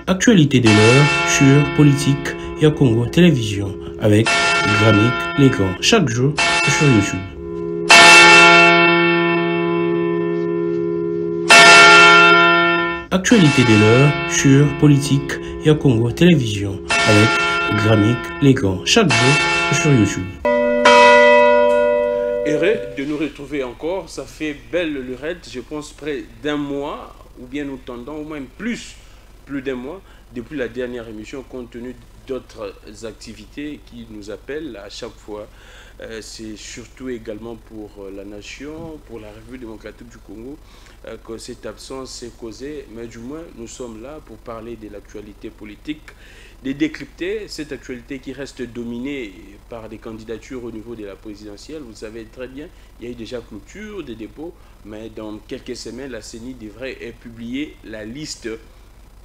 Actualité de l'heure sur Politique et Congo Télévision avec Grammic Légan chaque jour sur YouTube. Actualité de l'heure sur Politique et Congo Télévision avec Grammic Légan chaque jour sur YouTube. Heureux de nous retrouver encore, ça fait belle lurette, je pense près d'un mois, ou bien nous tendons au moins plus d'un mois, depuis la dernière émission, compte tenu d'autres activités qui nous appellent à chaque fois. C'est surtout également pour la nation, pour la République démocratique du Congo, que cette absence s'est causée, mais du moins nous sommes là pour parler de l'actualité politique, de décrypter cette actualité qui reste dominée par des candidatures au niveau de la présidentielle. Vous savez très bien, il y a eu déjà clôture des dépôts, mais dans quelques semaines, la CENI devrait publier la liste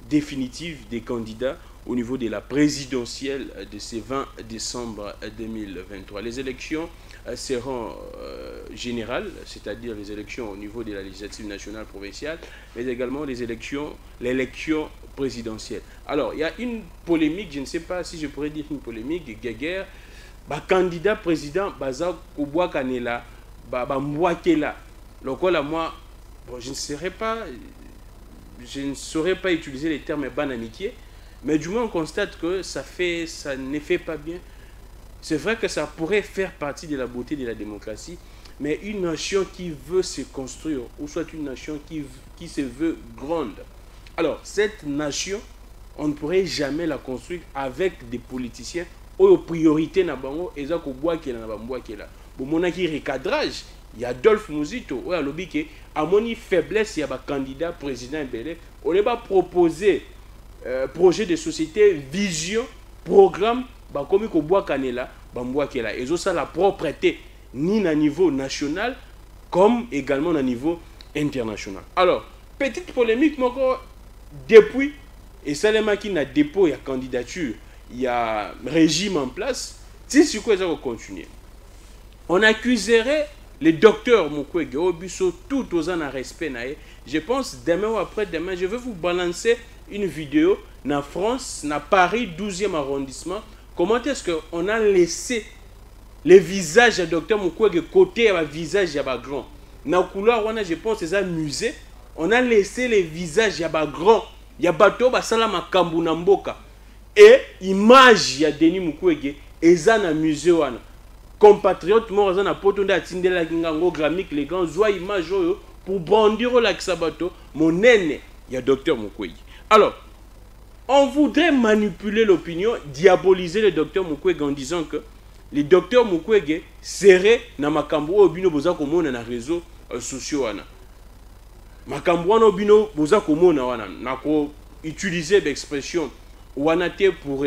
définitive des candidats au niveau de la présidentielle de ce 20 décembre 2023. Les élections seront générales, c'est-à-dire les élections au niveau de la législative nationale provinciale, mais également l'élection présidentielle. Alors, il y a une polémique, je ne sais pas si je pourrais dire une polémique, guerre, candidat président, Baza Kouboua Kanela, Mbouakela. Donc là, moi, bon, je ne saurais pas utiliser les termes ban amitié, mais du moins on constate que ça ne fait pas bien. C'est vrai que ça pourrait faire partie de la beauté de la démocratie, mais une nation qui veut se construire, ou soit une nation qui se veut grande. Alors, cette nation, on ne pourrait jamais la construire avec des politiciens aux priorités na bango eza ko bois qui na bamboa qui là. Bon monaki recadrage, il y a Adolphe Muzito, ouais alobi ke amoni faiblesse ya ba candidat président Mbele, on les va proposer projet de société, vision, programme, bah comme ko bois kanela, bamboa qui là. Et ça la propreté ni na niveau national comme également na niveau international. Alors, petite polémique moko depuis et Salema qui n'a dépôt ya candidature, il y a régime en place, si sur quoi ça va continuer. On accuserait le docteur Mukwege Obiso tout aux ans à respect. Je pense demain ou après-demain, je vais vous balancer une vidéo dans France, dans Paris, 12e arrondissement. Comment est-ce qu'on a laissé les visages du docteur Mukwege côté à visage à grand. Dans le couloir, je pense que c'est un musée. On a laissé les visages à grand. Il y a bateau, salama kambu na mboka. Et image ya Denis Mukwege eza na musée wana. Compatriote mo na potonda tindela kingango Grammic Légan zwa image oyo pour brandir la kisabato monene ya docteur Mukwege. Alors, on voudrait manipuler l'opinion, diaboliser le docteur Mukwege en disant que le docteur Mukwege serait na makambo obino boza komona na réseaux sociaux wana. Makambo wana obino boza komona wana nako utiliser l'expression Wanate pour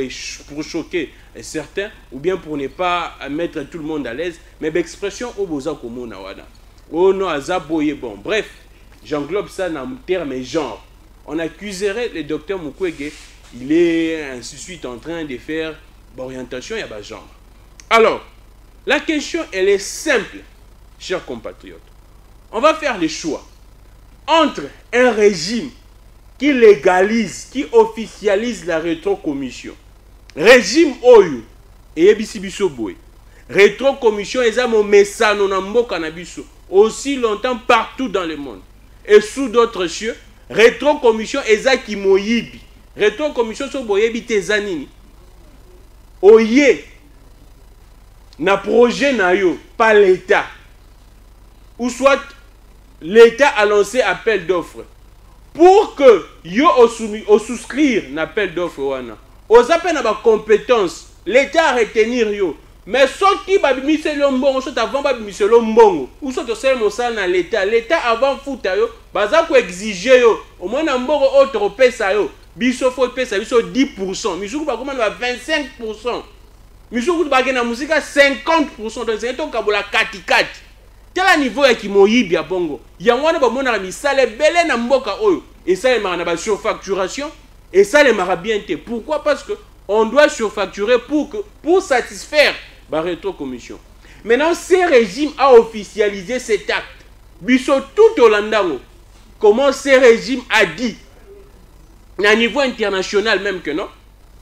choquer certains ou bien pour ne pas mettre tout le monde à l'aise, mais l'expression Oboza Komona Wana. Oh non, Azaboye bon. Bref, j'englobe ça dans le terme genre. On accuserait le docteur Mukwege, il est ainsi de suite en train de faire orientation, il y a genre. Alors, la question elle est simple, chers compatriotes. On va faire le choix entre un régime qui légalise, qui officialise la rétrocommission. Régime Oyo et Ebisibiso Boy. Rétrocommission est mon message cannabis aussi longtemps partout dans le monde. Et sous d'autres cieux, rétrocommission est qui moyibi. Rétrocommission so boyebi tezanini. Oye na projet na yo par l'État. Ou soit l'État a lancé appel d'offres. Pour que yo au souscrire l'appel d'offre wana aux appels à ma compétence l'État à retenir yo mais ceux qui babimise lombongo soit avant babimise lombongo ou soit seul mosal na l'État avant futa yo baza ko exiger yo au moins na mbongo autre pesa yo biso faut pesa biso 10% misuku ba komanda 25% misuku ba na musika 50% donc c'est to kabola katikati. Quel niveau est qui moyibi ya bongo? Yangwana ba mona misale belé na mboka oyo. Et ça les marana ba surfacturation et ça les mara bien té. Pourquoi? Parce que on doit surfacturer pour satisfaire la rétrocommission. Maintenant, ce régime a officialisé cet acte. Biso tout au landango. Comment ce régime a dit à niveau international même que non,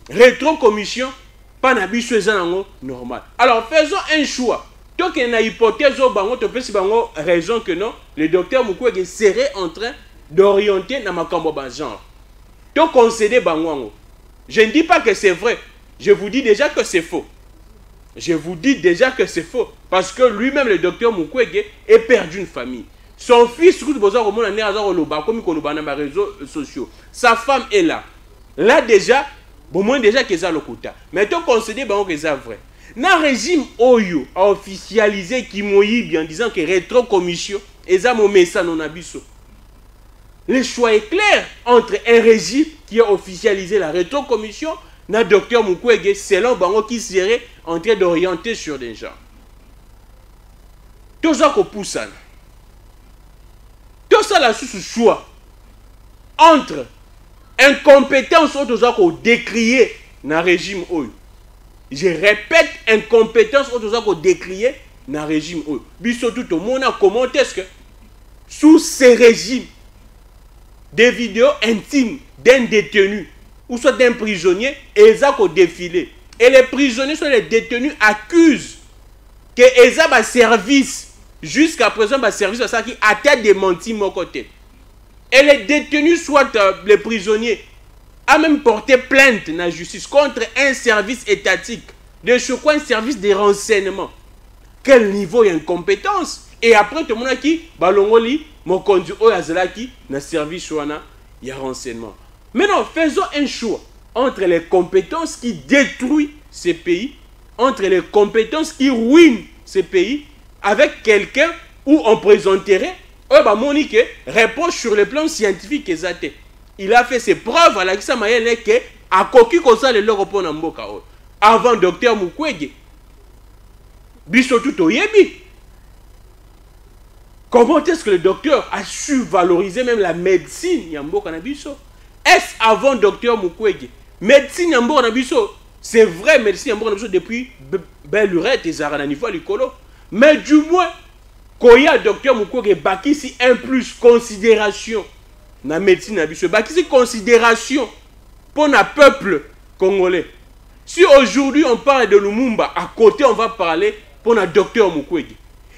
rétrocommission, pas n'abisso normal. Alors faisons un choix. Tant qu'il y a une hypothèse, tu peux raison que non, le docteur Mukwege serait en train d'orienter dans ma genre. Donc concéder bango. Je ne dis pas que c'est vrai. Je vous dis déjà que c'est faux. Je vous dis déjà que c'est faux. Parce que lui-même, le docteur Mukwege, est père d'une famille. Son fils, comme les réseaux sociaux. Sa femme est là. Là déjà, au moins déjà que ça le quota. Mais tu concéder bango que c'est vrai. Dans le régime Oyo a officialisé Kimoyibi en disant que rétrocommission, et ça mon message non abisso. Le choix est clair entre un régime qui a officialisé la rétrocommission et le docteur Mukwege selon Bango qui serait en train d'orienter sur des gens. Tout ça qu'on pousse. Tout ça là sous choix entre incompétence ou tout ça qu'on décrié dans le régime Oyo. Je répète, incompétence ou tout ça qu'on décrié dans le régime Oyo. Biso tout le monde a commenté est-ce que sous ces régimes des vidéos intimes d'un détenu ou soit d'un prisonnier, et ça qu'on défilé. Et les prisonniers sont les détenus accusent que ça va service jusqu'à présent va service à ça qui a été démenti mon côté. Et les détenus soit les prisonniers a même porté plainte dans la justice contre un service étatique, de choquant un service de renseignement. Quel niveau d'incompétence? Et après tout le monde qui balongoli mon conduit au Yazalaki dans le service il y a renseignement. Maintenant, faisons un choix entre les compétences qui détruisent ces pays, entre les compétences qui ruinent ces pays, avec quelqu'un où on présenterait Monique réponse sur le plan scientifique. Il a fait ses preuves à la Kisa Mayele que à Koki Kosa le Loropo Namboka. Avant docteur Mukwege. Biso tout oyebi. Comment est-ce que le docteur a su valoriser même la médecine Yamboka Nabiso? Est-ce avant docteur Mukwege? Médecine Yamboka Nabiso, c'est vrai, médecine Yamboka Nabiso depuis belle lurette et Zarananifa Likolo. Mais du moins, quand il y a docteur Mukwege, baki si un plus considération dans la médecine Nabiso, baki si considération pour le peuple congolais. Si aujourd'hui on parle de Lumumba, à côté on va parler pour le docteur Mukwege.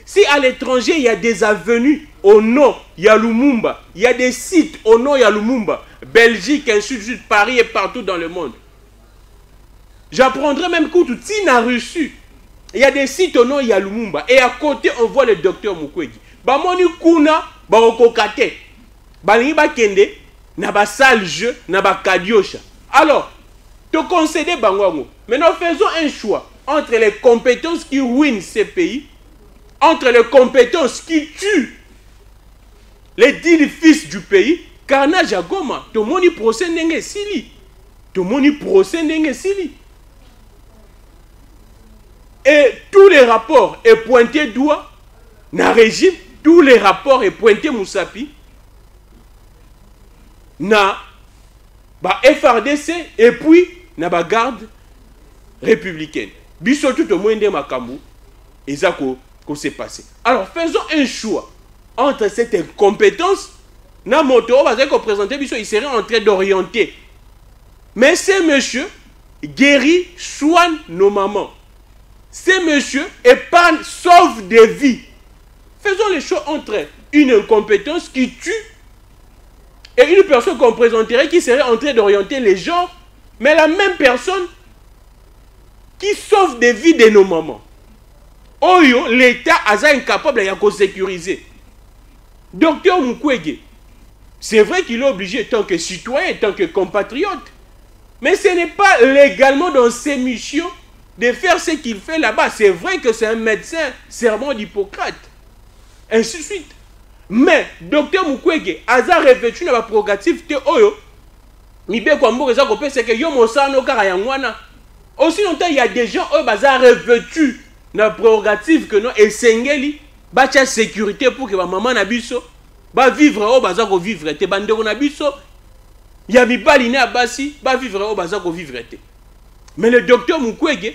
Si à l'étranger, il y a des avenues au nom, il y a Lumumba. Il y a des sites au nom, il y a Lumumba. Belgique, ainsi de suite, Paris et partout dans le monde. J'apprendrai même que tout n'a reçu. Il y a des sites au nom, il y a Lumumba. Et à côté, on voit le docteur Mukwege. Bamoni kuna, barokokate. Balingi bakende, na ba sale jeu, na ba kadiosha. Alors, te concéder bangwango. Maintenant, faisons un choix entre les compétences qui ruinent ces pays, entre les compétences qui tuent les 10 fils du pays, carnage à Goma, tout le monde y procède n'enge sili. Tout le monde y procède n'enge sili. Et tous les rapports est pointé doigt dans le régime, tous les rapports est pointé Moussapi, na ba FRDC et puis na ba garde républicaine. Biso tout au moins de Makambu, et ça s'est passé. Alors faisons un choix entre cette incompétence, na moto va se présenter biso, il serait en train d'orienter. Mais ces monsieur guérit, soigne nos mamans. Ces monsieur épargne, sauve des vies. Faisons le choix entre une incompétence qui tue et une personne qu'on présenterait qui serait en train d'orienter les gens, mais la même personne qui sauve des vies de nos mamans. Oyo, l'État a incapable de sécuriser. Docteur Mukwege, c'est vrai qu'il est obligé, tant que citoyen, tant que compatriote, mais ce n'est pas légalement dans ses missions de faire ce qu'il fait là-bas. C'est vrai que c'est un médecin, serment d'Hippocrate, ainsi de suite. Mais docteur Mukwege, a revêtu la prérogative de Oyo, Mibe Kwambo, c'est que yo mosano karayangwana. Aussi longtemps, il y a des gens qui ont revêtu la prérogative que nous essengeli bacha sécurité pour que maman nabiso ba vivre au baza ko vivre te bandeko nabiso ya mibali ne abasi ba vivre au baza ko vivre te. Mais le docteur Mukwege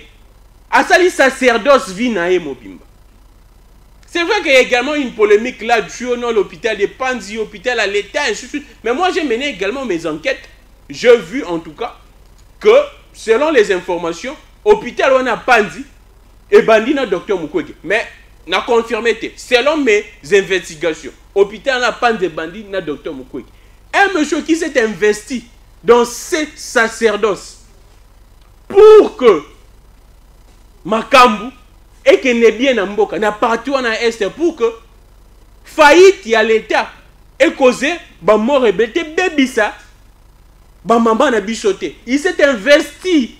a sali sacerdoce vie na ye mobimba. C'est vrai qu'il y a également une polémique là-dessus au nom de l'hôpital de Panzi, hôpital à l'État, ainsi de suite. Mais moi j'ai mené également mes enquêtes j'ai vu en tout cas que, selon les informations, l'hôpital on a Pandi et Bandi na docteur Mukwege. Mais, n'a confirmé, selon mes investigations, l'hôpital on a Pandi et Bandi na docteur Mukwege. Un monsieur qui s'est investi dans ce sacerdoce pour que Makambu et que n'est bien en Mboka, n'a partout en Est, pour que faillite y a l'État et causé, bah mort et bête, baby ça, bah maman n'a bichoté. Il s'est investi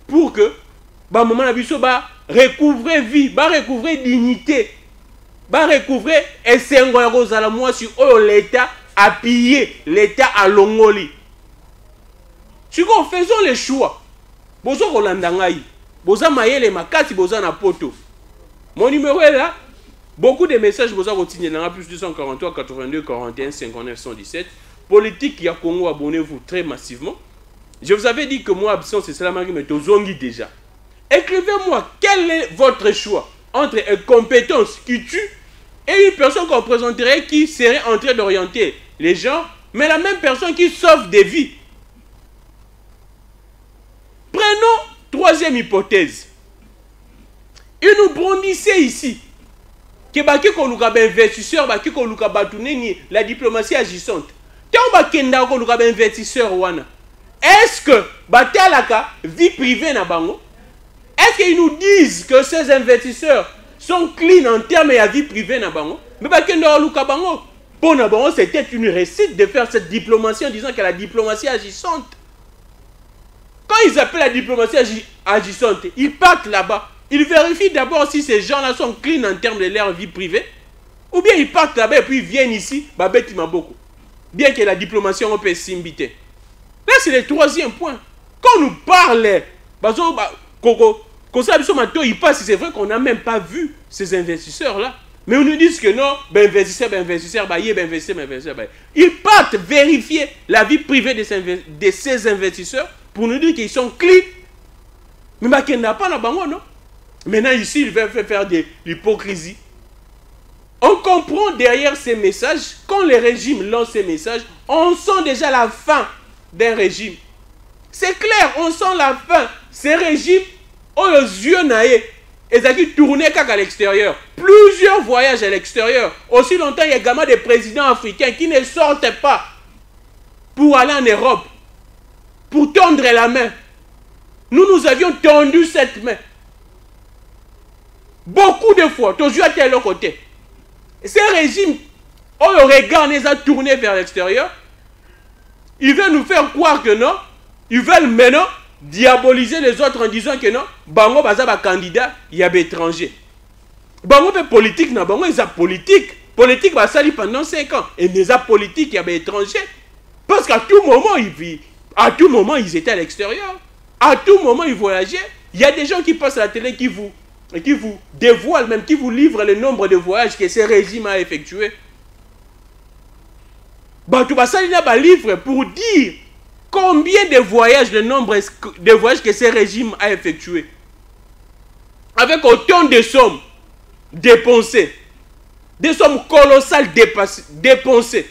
pour que, bah maman n'a bichoté, bah recouvrer vie, bah recouvrer dignité, bah recouvrer et c'est un gros rose à la moi sur l'État a pillé, l'État à Longoli. Si nous faisons les choix, bozo Rolandangaï, boza mayele makati, boza na poto. Mon numéro est là. Beaucoup de messages, boza continuer dans plus 243 82 41 59 117. Politique, il y a Congo, abonnez-vous très massivement. Je vous avais dit que moi, absent, c'est cela, mais tozongi déjà. Écrivez-moi quel est votre choix entre une compétence qui tue et une personne qu'on présenterait qui serait en train d'orienter les gens, mais la même personne qui sauve des vies. Prenons troisième hypothèse. Il nous brandissait ici que baki ko luka ba investisseur, baki ko luka batuneni la diplomatie agissante. Tant bakenda ko luka ba investisseur wana. Est-ce que batalaka vie privée na bango? Est-ce qu'ils nous disent que ces investisseurs sont clean en termes de vie privée na bango? Mais bakenda ko luka bango. Pour na bango, c'était une réussite de faire cette diplomatie en disant que la diplomatie agissante. Quand ils appellent la diplomatie agissante, ils partent là-bas. Ils vérifient d'abord si ces gens-là sont clean en termes de leur vie privée. Ou bien ils partent là-bas et puis ils viennent ici, babeti maboko. Bien que la diplomatie européenne s'imbite. Là, c'est le troisième point. Quand on nous parle, il passe, c'est vrai qu'on n'a même pas vu ces investisseurs-là. Mais on nous dit que non, investisseurs. Ils partent vérifier la vie privée de ces investisseurs pour nous dire qu'ils sont clean. Mais il n'y a pas la bango, non? Maintenant, ici, il veut faire de l'hypocrisie. On comprend derrière ces messages, quand les régimes lancent ces messages, on sent déjà la fin d'un régime. C'est clair, on sent la fin. Ces régimes ont les yeux naïfs. Et ça qui tournaient à l'extérieur. Plusieurs voyages à l'extérieur. Aussi longtemps, il y a également des présidents africains qui ne sortent pas pour aller en Europe, pour tendre la main. Nous avions tendu cette main. Beaucoup de fois, toujours à tel côté. Ces régimes, on le regard les a tournés vers l'extérieur. Ils veulent nous faire croire que non. Ils veulent maintenant diaboliser les autres en disant que non. Bango bazaba candidat, il y a des étrangers. Bango fait politique, non, bango ils ont politique. Politique va salir pendant 5 ans. Et les a politique, il y a des étrangers. Parce qu'à tout moment, ils vivent. À tout moment, ils étaient à l'extérieur. À tout moment, ils voyageaient. Il y a des gens qui passent à la télé qui vous dévoilent, même qui vous livrent le nombre de voyages que ces régimes a effectués. Batubasalina va livre pour dire combien de voyages, le nombre de voyages que ces régimes a effectués. Avec autant de sommes dépensées. Des sommes colossales dépensées.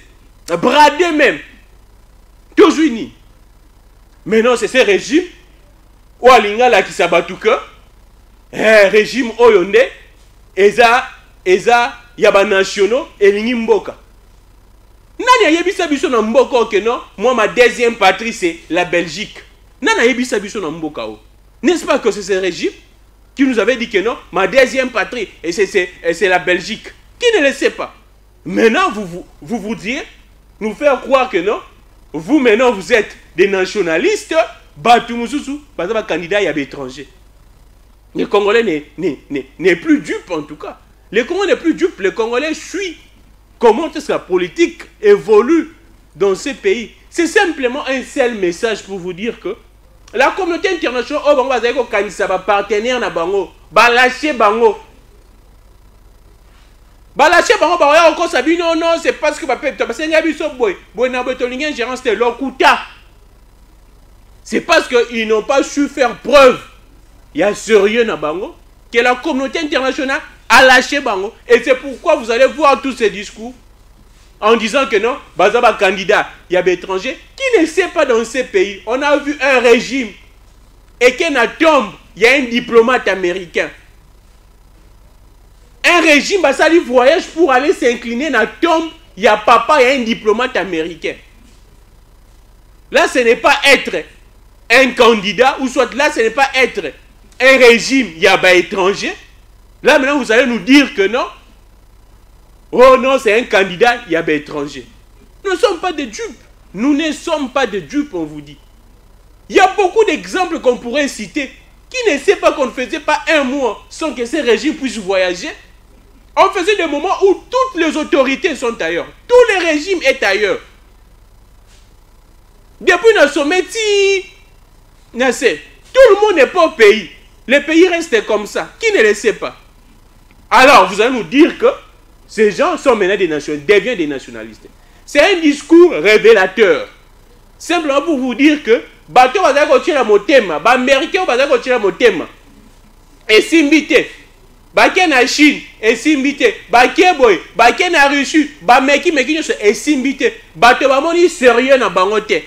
Bradées même. Toujours unis. Maintenant, c'est ces régimes. Ou alinga la qui s'abatuka. Régime oyonde. Eza yaba nationaux. Et lingi mboka. Nani yebisa biso na mboka oke non? Moi, ma deuxième patrie, c'est la Belgique. Nani yebisa biso na mboka o. N'est-ce pas que c'est ce régime qui nous avait dit que non? Ma deuxième patrie, et c'est la Belgique. Qui ne le sait pas? Maintenant, vous dites, nous faire croire que non? Vous, maintenant, vous êtes des nationalistes. Batumoussou, parce que candidat, il y a des étrangers. Les Congolais n'est plus dupe, en tout cas. Les Congolais n'est plus dupe. Les Congolais suivent comment est-ce que la politique évolue dans ces pays. C'est simplement un seul message pour vous dire que la communauté internationale, oh, va partenaire na bango, balaché bango. Balaché bango, encore sabi non, c'est parce que c'est parce qu'ils n'ont pas su faire preuve. Il y a sérieux na bango que la communauté internationale a lâché bango. Et c'est pourquoi vous allez voir tous ces discours en disant que non, Bazaba candidat, il y a des étrangers. Qui ne sait pas dans ces pays, on a vu un régime et qu'il tombe, il y a un diplomate américain. Un régime, ça lui voyage pour aller s'incliner dans la tombe, il y a papa, il y a un diplomate américain. Là, ce n'est pas être un candidat, ou soit là, ce n'est pas être un régime, il y a des étrangers. Là, maintenant, vous allez nous dire que non. Oh non, c'est un candidat, il y a des étrangers. Nous ne sommes pas des dupes. Nous ne sommes pas des dupes, on vous dit. Il y a beaucoup d'exemples qu'on pourrait citer. Qui ne sait pas qu'on ne faisait pas un mois sans que ces régimes puissent voyager? On faisait des moments où toutes les autorités sont ailleurs. Tous les régimes sont ailleurs. Depuis notre sommet, tout le monde n'est pas au pays. Le pays reste comme ça. Qui ne le sait pas? Alors, vous allez nous dire que ces gens sont maintenant des nationalistes, deviennent des nationalistes. C'est un discours révélateur. Simplement pour vous dire que bateau va continuer à motema, ba américain va continuer à motema. Et simbité, ba na Chine, et simbité, ba boy, ba na Russie, ba meki et simbité, bateau va moni sérieux na bangote.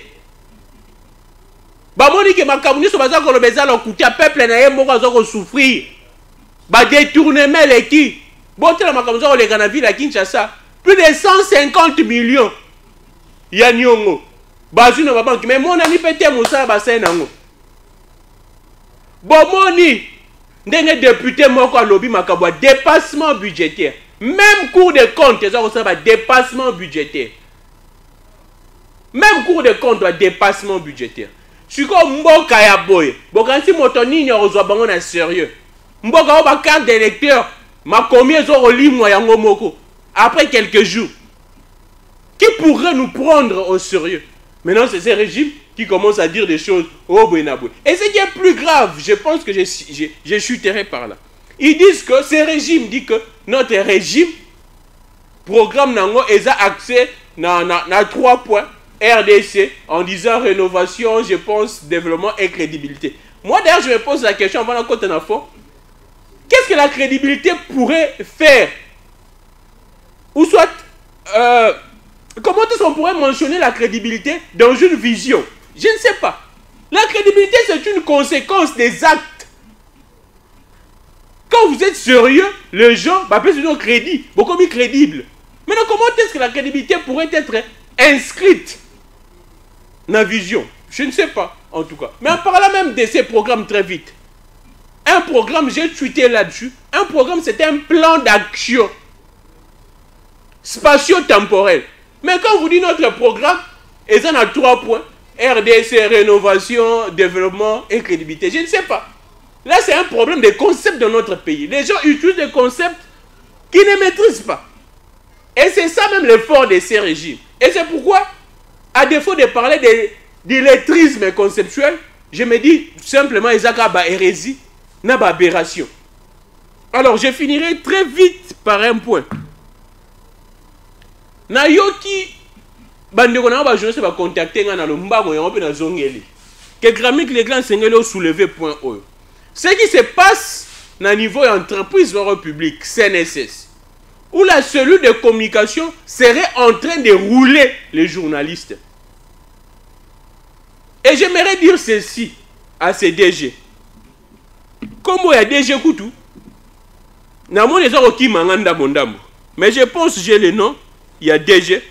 Ba moni que makamuni so baza ko lobeza lo kutia peuple na ye moko zo ko souffrir. Ba détournement les qui bote la makamuni zo le kana ville à Kinshasa, plus de 150 millions. Ya nyongo. Bazuna ba banque mais mon ami pété moussa ba senango. Bon moni ndenge député moko lobby makabwa dépassement budgétaire. Même cours de compte ça ko ça dépassement budgétaire. Même cours de compte doit dépassement budgétaire. Siko mboka ya boy. Bokansi moto nini ozwa bango na sérieux. Mboka ba carte d'électeur makomi zo limwa yango moko après quelques jours. Qui pourrait nous prendre au sérieux? Maintenant, c'est ces régimes qui commencent à dire des choses au Benabou. Et ce qui est plus grave, je pense que j'ai chuté par là. Ils disent que ces régimes disent que notre régime programme nango et a accès à 3 points RDC en disant rénovation, je pense, développement et crédibilité. Moi d'ailleurs, je me pose la question avant la côte en info. Qu'est-ce que la crédibilité pourrait faire? Ou soit comment est-ce qu'on pourrait mentionner la crédibilité dans une vision? Je ne sais pas. La crédibilité, c'est une conséquence des actes. Quand vous êtes sérieux, les gens appellent ce crédit, beaucoup plus crédible. Maintenant, comment est-ce que la crédibilité pourrait être inscrite dans la vision? Je ne sais pas, en tout cas. Mais en parlant même de ces programmes très vite. Un programme, j'ai tweeté là-dessus. Un programme, c'est un plan d'action spatio-temporel. Mais quand vous dites notre programme, ils en ont 3 points. RDC, rénovation, développement et crédibilité. Je ne sais pas. Là, c'est un problème des concepts dans notre pays. Les gens utilisent des concepts qu'ils ne maîtrisent pas. Et c'est ça même l'effort de ces régimes. Et c'est pourquoi, à défaut de parler d'illettrisme conceptuel, je me dis simplement, ils ont hérésie, une aberration. Alors, je finirai très vite par un point. Nayoki bandeko na ba journaliste ba contacter nga na lo mbango yango pe na zongeli que Gramic les grands sengeli au soulever point oyo. Ce qui se passe na niveau entreprise publique CNSS où la cellule de communication serait en train de rouler les journalistes. Et j'aimerais dire ceci à ces DG. Comme il y a DG Koutou, na mon ezako ki manganda bondambo. Mais je pense j'ai le nom. Il y a DG,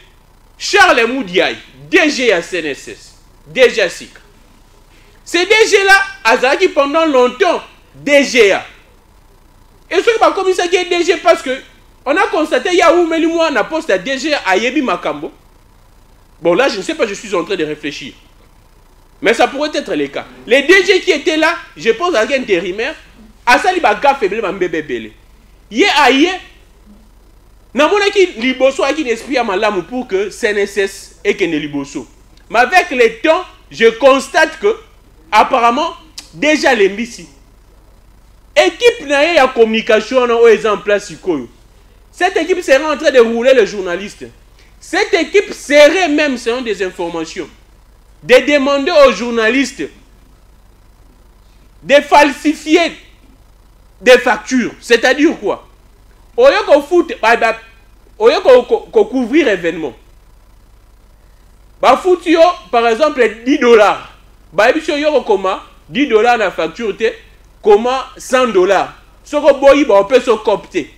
Charles Moudiaï, DG à CNSS, DG à SIC. Ces DG-là, Azaki pendant longtemps, DGA. Et ce qui m'a commis ça qui est DG parce que on a constaté, il y a où Melimou na poste à DG à Yebi Makambo. Bon là, je ne sais pas, je suis en train de réfléchir. Mais ça pourrait être le cas. Les DG qui étaient là, je pense à un intérimaire, Asali Baga faible Mambébé Belé. Yé aïe. Namonaki liboso a un esprit à malamu pour que CNSS ait qu'un liboso. Mais avec le temps, je constate que apparemment déjà les missi. Équipe na ya communication est en place ici. Cette équipe serait en train de rouler les journalistes. Cette équipe serait même, selon des informations, de demander aux journalistes de falsifier des factures. C'est-à-dire quoi? Au lieu qu'on fout au lieu de couvrir événement. Bah foutu yo, par exemple, $10. Bah ebiso yo comment $10 na facture te, comment $100. Ce que boyi bah on peut se copter.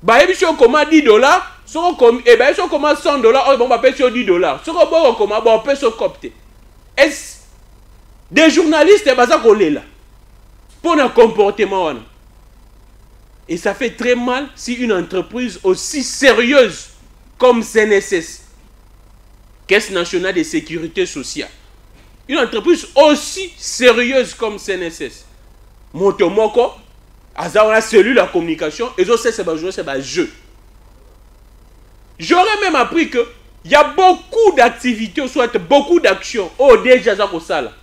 Bah ebiso comment $10, ce que comme et bah ebiso comment $100, oh bon bah peut sur $10. Ce que boyi comment bah on peut se copter. Est des journalistes bah ça qu'on est là pour un comportement. Et ça fait très mal si une entreprise aussi sérieuse comme CNSS, Caisse nationale de sécurité sociale, une entreprise aussi sérieuse comme CNSS, Motomoko, Azawana cellule la communication, et ça c'est un jeu. J'aurais même appris que il y a beaucoup d'activités, soit beaucoup d'actions, oh déjà ça là.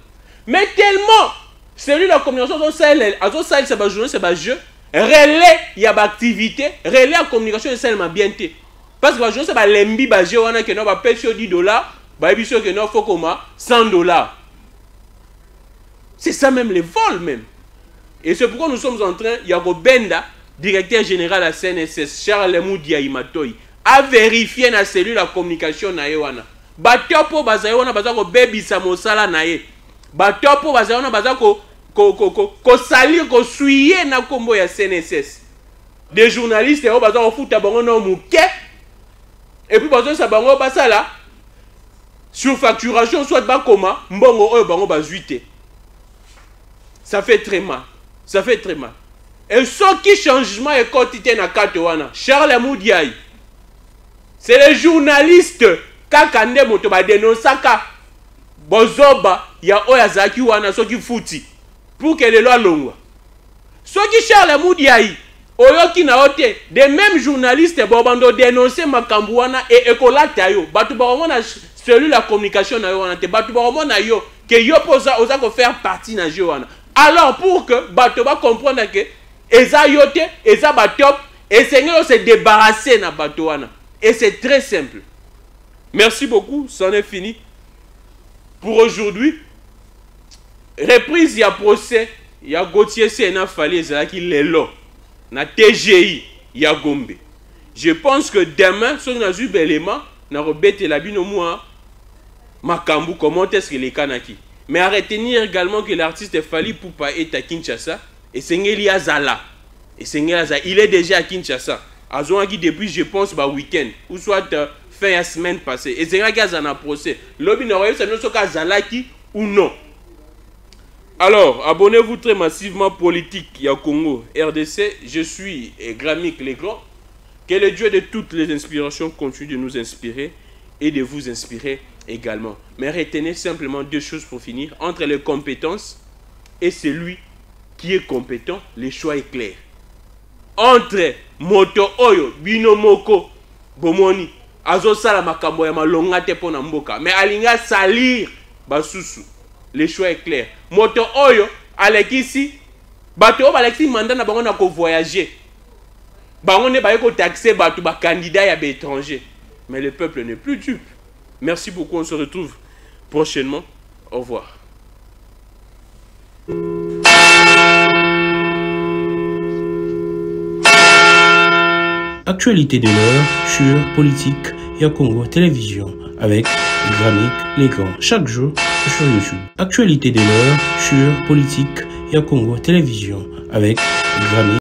Mais tellement cellule la communication, c'est un jeu. Relais, il y a des activités, relais la communication, c'est seulement bien. Parce que je sais pas l'embi basé on a que non va payer sur $10, bah il que non faut comment $100. C'est ça même les vols même. Et c'est pourquoi nous sommes en train, Yako Benda, directeur général à CNSS, Charles Moudia Imatoy, à vérifier la cellule la communication na yewana. Batopo bazayewana bazako baby samosala na ye. Batopo bazayewana bazako ko salir ko suyer na kombo ya CNSS. Des journalistes et bazako futa bango no muke. Et puis bazako sa bango basala surfacturation soit ba comment mbongo oyo bango bazuite. Ça fait très mal. Ça fait très mal. Et ce qui changement est quotidien na Katowana, Charles Moudiaï. C'est les journalistes kakande moto ba dénonçaka bozoba ya oyazaki wana soki futi pour que les lois longwa. Ce qui Charles Moudiaï oyoki na ote des mêmes journalistes bobando dénoncer makambu wana et ekolata yo batu ba wana celui la communication na yo wana te batu ba wana yo que yo posa oza ko faire partie na jeu wana. Alors pour que batu ba comprendre que eza yote eza batop et Seigneur se débarrasser na batu wana. Et c'est très simple. Merci beaucoup, c'en est fini pour aujourd'hui. Reprise, il y a procès, il y a Gauthier Sena Fali, c'est là qu'il est là. Na TGI, il y a Gombe. Je pense que demain, si on a eu un élément, on a rebêté la bine au moins, Makambu, comment est-ce qu'il est kanaki. Mais à retenir également que l'artiste Fali Poupa est à Kinshasa, et Sengeli Azala. Et Sengeli Azala, il est déjà à Kinshasa. Azouaki depuis, je pense, bah week-end, ou soit fin de semaine passée. Et c'est un procès. L'objet n'aurait pas été Zalaki ou non. Alors, abonnez-vous très massivement politique. Il y a Congo, RDC. Je suis Gramic Legrand. Que le Dieu de toutes les inspirations continue de nous inspirer et de vous inspirer également. Mais retenez simplement deux choses pour finir. Entre les compétences et celui qui est compétent, le choix est clair. Entre moto oyo binomoko bomoni azo sala makambo ya malonga te pona mboka mais alinga salir basusu le choix est clair moto oyo alekisi bato o balekisi mandat na bango na ko voyager bango ne ba ko taxer bato ba candidat ya étranger mais le peuple n'est plus dupe. Merci beaucoup, on se retrouve prochainement. Au revoir. Actualité de l'heure sur Politique et Congo Télévision avec Gramic Legrand chaque jour sur YouTube. Actualité de l'heure sur Politique et Congo Télévision avec Gramic